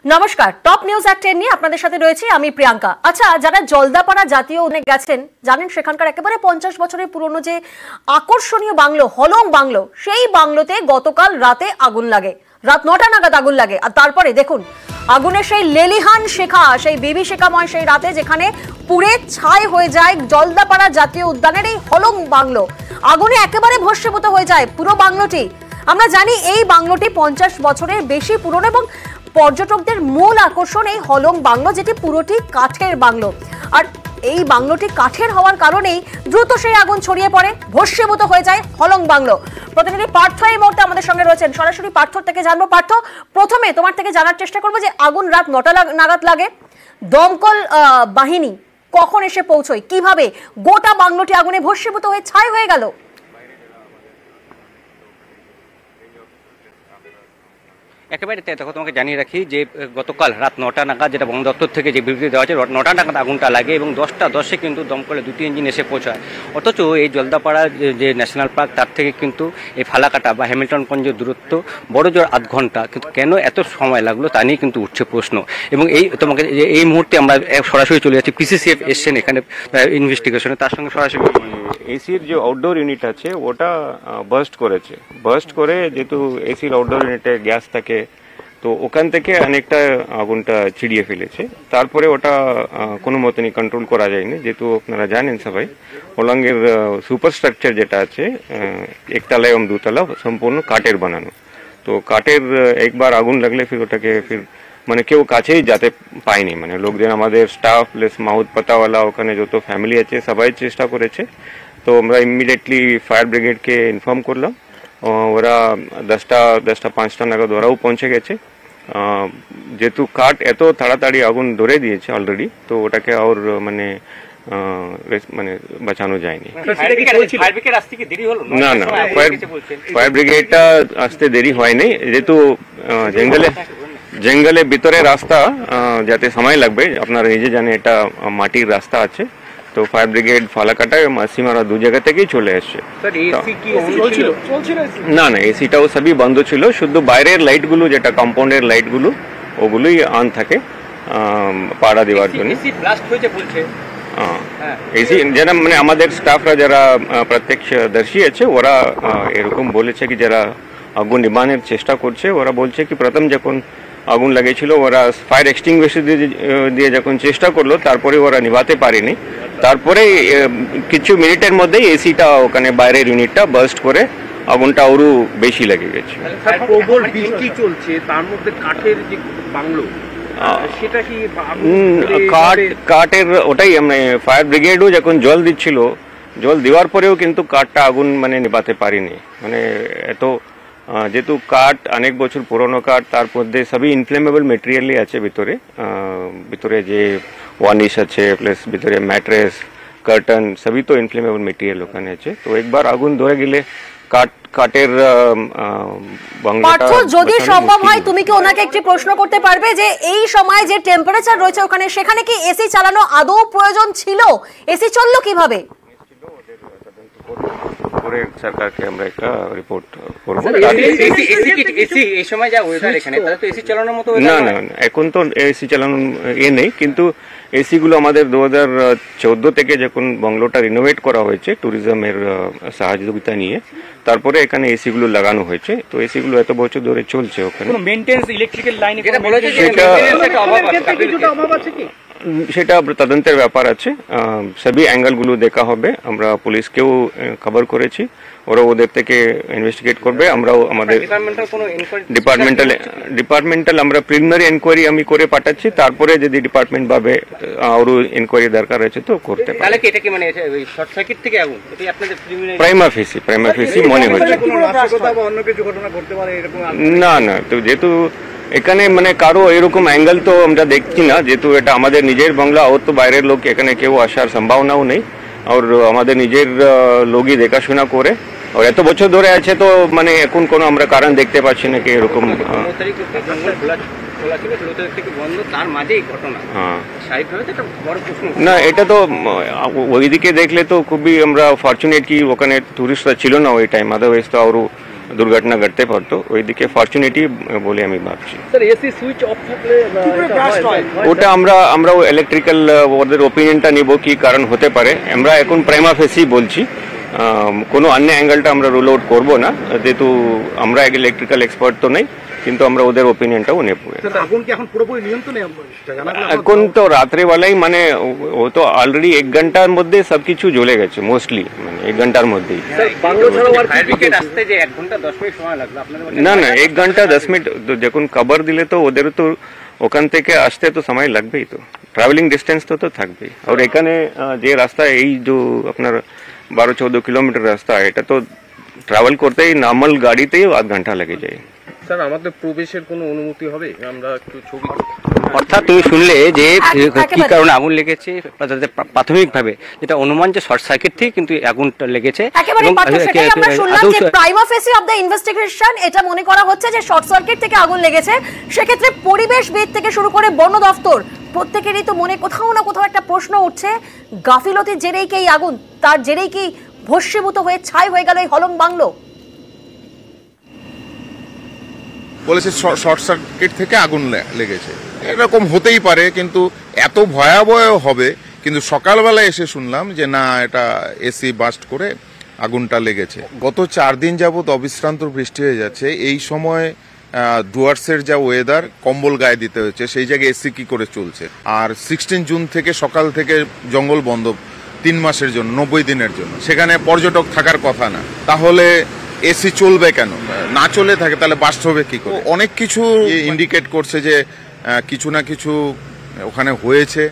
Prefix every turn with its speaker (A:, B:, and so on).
A: নমস্কার, top news at 10 নিয়ে আপনাদের সাথে রয়েছে আমি প্রিয়াঙ্কা। আচ্ছা, যারা জলদাপাড়া জাতীয় উদ্যানে গেছেন জানেন সেখানকার একেবারে 50 বছরের পুরনো যে আকর্ষণীয় বাংলো হলং বাংলো, সেই বাংলোতে গতকাল রাতে আগুন লাগে। রাত 9টা নাগাদ আগুন লাগে। আর তারপরে দেখুন আগুনের সেই লেলিহান শেখা, সেই বিভীষিকাময় সেই রাতে যেখানে পুড়ে ছাই হয়ে যায় জলদাপাড়া জাতীয় উদ্যানের এই হলং বাংলো, আগুনে একেবারে ভস্মীভূত হয়ে যায় পুরো বাংলোটি। আমরা জানি এই বাংলোটি 50 বছরের বেশি পুরনো এবং পর্যটকদের মূল আকর্ষণ এই হলং বাংলো, যেটি পুরোটি কাঠের বাংলো। আর এই বাংলোটি কাঠের হওয়ার কারণেই দ্রুত সেই আগুন ছড়িয়ে পড়ে, ভস্মীভূত হয়ে যায় হলং বাংলো। প্রতিনিধি পার্থ এই মুহূর্তে আমাদের সঙ্গে রয়েছেন, সরাসরি পার্থ থেকে জানবো। পার্থ, প্রথমে তোমার থেকে জানার চেষ্টা করবো যে আগুন রাত 9টা নাগাদ লাগে, দমকল বাহিনী কখন এসে পৌঁছয়, কিভাবে গোটা বাংলোটি আগুনে ভস্মীভূত হয়ে ছাই হয়ে গেল?
B: একেবারে তাই। দেখো, তোমাকে জানিয়ে রাখি যে গতকাল রাত 9টা নাগাদ, যেটা বন দপ্তর থেকে যে বিবৃতি দেওয়া হয়েছে, 9টা নাগাদ আগুনটা লাগে এবং 10টা 10-এ কিন্তু দমকলে 2টি ইঞ্জিন এসে পৌঁছায়। অথচ এই জলদাপাড়া যে ন্যাশনাল পার্ক, তার থেকে কিন্তু এই ফালাকাটা বা হ্যামিল্টনগঞ্জের দূরত্ব বড় জোর আধ ঘন্টা, কিন্তু কেন এত সময় লাগলো তা নিয়ে কিন্তু উঠছে প্রশ্ন। এবং তোমাকে এই মুহূর্তে আমরা সরাসরি চলে যাচ্ছি, পিসিসিএফ এসছেন এখানে ইনভেস্টিগেশনে, তার সঙ্গে সরাসরি
C: এসির যে আউটডোর ইউনিট আছে ওটা বার্স্ট করেছে। বার্স্ট করে যেহেতু এসির আউটডোর ইউনিটে গ্যাস থাকে, তো ওখান থেকে অনেকটা আগুনটা ছিড়িয়ে ফেলেছে। তারপরে ওটা কোনো মতনই কন্ট্রোল করা যায়নি, যেহেতু আপনারা জানেন সবাই হলংয়ের সুপারস্ট্রাকচার যেটা আছে, একতলা এবং দুতলা সম্পূর্ণ কাঠের বানানো। তো কাঠের একবার আগুন লাগলে ফির ওটাকে মানে কেউ কাছেই যেতে পায়নি, মানে লোকজন, আমাদের স্টাফ প্লাস মাহুদ পাতাওয়ালা, ওখানে যত ফ্যামিলি আছে সবাই চেষ্টা করেছে। তো আমরা ইমিডিয়েটলি ফায়ার ব্রিগেডকে ইনফর্ম করলাম, ওরা 10টা 5টা নাগাদ ওরাও পৌঁছে গেছে। যেহেতু কাঠ এত তাড়াতাড়ি আগুন ধরে দিয়েছে অলরেডি, তো ওটাকে আর মানে বাঁচানো যায়নি। না না, ফায়ার ব্রিগেডটা আসতে দেরি হয়নি, যেহেতু জঙ্গলের ভিতরে রাস্তা, যাতে সময় লাগবে, আপনারা নিজে জানেন এটা মাটির রাস্তা আছে। তো ফায়ার ব্রিগেড ফালাকাটা এবং মাসিমারা দু জায়গা থেকেই চলে আসছে। না না, এসিটাও সবই বন্ধ ছিল, শুধু বাইরের লাইটগুলো, যেটা কম্পাউন্ডের লাইটগুলো, ওগুলোই অন থাকে পাড়া দেওয়ার জন্য। এসি যারা মানে আমাদের স্টাফরা যারা প্রত্যক্ষদর্শী আছে, ওরা এরকম বলেছে কি যারা আগুন নিবানোর চেষ্টা করছে, ওরা বলছে কি প্রথম যখন আগুন লাগিয়েছিল ওরা ফায়ার এক্সটিংগুইশার দিয়ে যখন চেষ্টা করলো, তারপরে ওরা নিভাতে পারেনি। তারপরে কিছু মিনিটের মধ্যেই এসিটা ওখানে বাইরের ইউনিটটা বার্স্ট করে আগুনটা আরো বেশি লেগে গেছে।
D: প্রবল বৃষ্টি চলছে, তার মধ্যে কাঠের যে বাংলো, সেটা কি
C: কাঠের ওটাই, মানে ফায়ার ব্রিগেডও যখন জল দিচ্ছিল, জল দেওয়ার পরেও কিন্তু কাঠটা আগুন মানে নিভাতে পারেনি। মানে এত, যেহেতু কাঠ অনেক বছর পুরনো কাঠ, তার মধ্যে সবই ইনফ্লেমেবল মেটেরিয়ালই আছে ভিতরে যে ওয়ার্নিশ আছে, প্লাস ভিতরে ম্যাট্রেস, কার্টন, সবই তো ইনফ্লেমেবল মেটেরিয়াল ওখানে আছে। তো একবার আগুন ধরে গেলে কাঠের
A: বাংলাটা, যদি সম্ভব হয় তুমি কি ওনাকে একটি প্রশ্ন করতে পারবে যে এই সময় যে টেম্পারেচার রয়েছে ওখানে, সেখানে কি এসি চালানো আদৌ প্রয়োজন ছিল? এসি চললো কিভাবে?
C: সরকারকে আমরা একটা রিপোর্ট করবো। না না, এখন তো এসি চালানোর নেই, কিন্তু এসি গুলো আমাদের 2014 থেকে যখন বাংলোটা রিনোভেট করা হয়েছে ট্যুরিজমের সহযোগিতা নিয়ে, তারপরে এখানে এসি গুলো লাগানো হয়েছে। তো এসি গুলো এত বছর ধরে চলছে ওখানে। সেটা তদন্তের ব্যাপার আছে, সবই অ্যাঙ্গেলগুলো দেখা হবে। আমরা পুলিশকেও খবর করেছি, ওরা ওদের থেকে ইনভেস্টিগেট করবে। আমরাও আমাদের ডিপার্টমেন্টাল আমরা প্রিলিমিনারি এনকোয়ারি আমি করে পাঠাচ্ছি, তারপরে যদি ডিপার্টমেন্ট ভাবে আরো এনকোয়ারি দরকার আছে তো করতে পারে। প্রাইমা ফেসি মনে হচ্ছে। না না, তো যেহেতু এখানে মানে কারো এরকম অ্যাঙ্গেল তো আমরা দেখছি না, যেহেতু এটা আমাদের নিজের বাংলা, ওর তো বাইরের লোক এখানে কেউ আসার সম্ভাবনাও নেই, আর আমাদের নিজের লোকই দেখাশোনা করে, আর এত বছর ধরে আছে, তো মানে এখন কোনো আমরা কারণ দেখতে পাচ্ছি না কি এরকম। না, এটা তো ওইদিকে দেখলে তো খুবই আমরা ফরচুনেট কি ওখানে টুরিস্টরা ছিল না ওই টাইম, আদারওয়াইজ তো আরো দুর্ঘটনা ঘটতে পারতো, ওইদিকে ফর্চুনেটলি বলে আমি ভাবছি।
D: স্যার এসি সুইচ অফ থাকলে
C: ওটা আমরা ইলেকট্রিক্যাল ওদের ওপিনিয়নটা নিব কি কারণ হতে পারে। আমরা এখন প্রাইমা ফেসি বলছি, কোনো অন্য অ্যাঙ্গেলটা আমরা রুল আউট করবো না, যেহেতু আমরা ইলেকট্রিক্যাল এক্সপার্ট তো নেই, কিন্তু আমরা ওদের ওপিনিয়নটাও নেব।
D: আগুন কি এখন পুরোপুরি নিয়ন্ত্রণে?
C: এখন তো রাত্রেবেলায় মানে ও তো অলরেডি 1 ঘন্টার মধ্যে সবকিছু জ্বলে গেছে, মোস্টলি মানে 1 ঘন্টার মধ্যেই। না 1 ঘন্টা 10 মিনিট যখন কভার দিলে তো ওদের তো ওখান থেকে আসতে তো সময় লাগবেই, তো ট্রাভেলিং ডিস্টেন্স তো থাকবেই। আর এখানে যে রাস্তা এই যে আপনার 12-14 কিলোমিটার রাস্তা, এটা তো ট্রাভেল করতেই নর্মাল গাড়িতেই আধ ঘন্টা লেগে যায়।
D: স্যার আমাদের প্রবেশের কোনো অনুমতি হবে? আমরা একটু ছবি,
B: অর্থাৎ তুমি শুনলে যে কি কারণে আগুন লেগেছে, প্রাথমিকভাবে যেটা অনুমান যে শর্ট সার্কিট থেকে কিন্তু আগুনটা লেগেছে।
A: প্রাইমা ফেসি অফ দ্য ইনভেস্টিগেশন এটা মনে করা হচ্ছে যে শর্ট সার্কিট থেকে আগুন লেগেছে। সেক্ষেত্রে পরিবেশবিদ থেকে শুরু করে বন দফতর প্রত্যেকেরই তো মনে কোথাও না কোথাও একটা প্রশ্ন উঠছে, গাফিলতির জেরেই কি এই আগুন, তার জেরেই কি ভস্মীভূত হয়ে ছাই হয়ে গেল এই হলং বাংলো?
E: বলেছে শর্ট সার্কিট থেকে আগুন লেগেছে, এরকম হতেই পারে, কিন্তু এত ভয়াবহ হবে? কিন্তু সকালবেলা এসে শুনলাম যে না, এটা এসি বাস্ট করে আগুনটা লেগেছে। গত 4 দিন যাবত অবিশ্রান্ত বৃষ্টি হয়ে যাচ্ছে, এই সময় ডুয়ার্সের যা ওয়েদার, কম্বল গায়ে দিতে হচ্ছে, সেই জায়গায় এসি কি করে চলছে? আর 16 জুন থেকে সকাল থেকে জঙ্গল বন্ধ 3 মাসের জন্য, 90 দিনের জন্য, সেখানে পর্যটক থাকার কথা না, তাহলে এসি চলবে কেন? না চলে থাকে তাহলে বাস্ট হবে কি করে? অনেক কিছু ইন্ডিকেট করছে যে কিছু না কিছু ওখানে হয়েছে।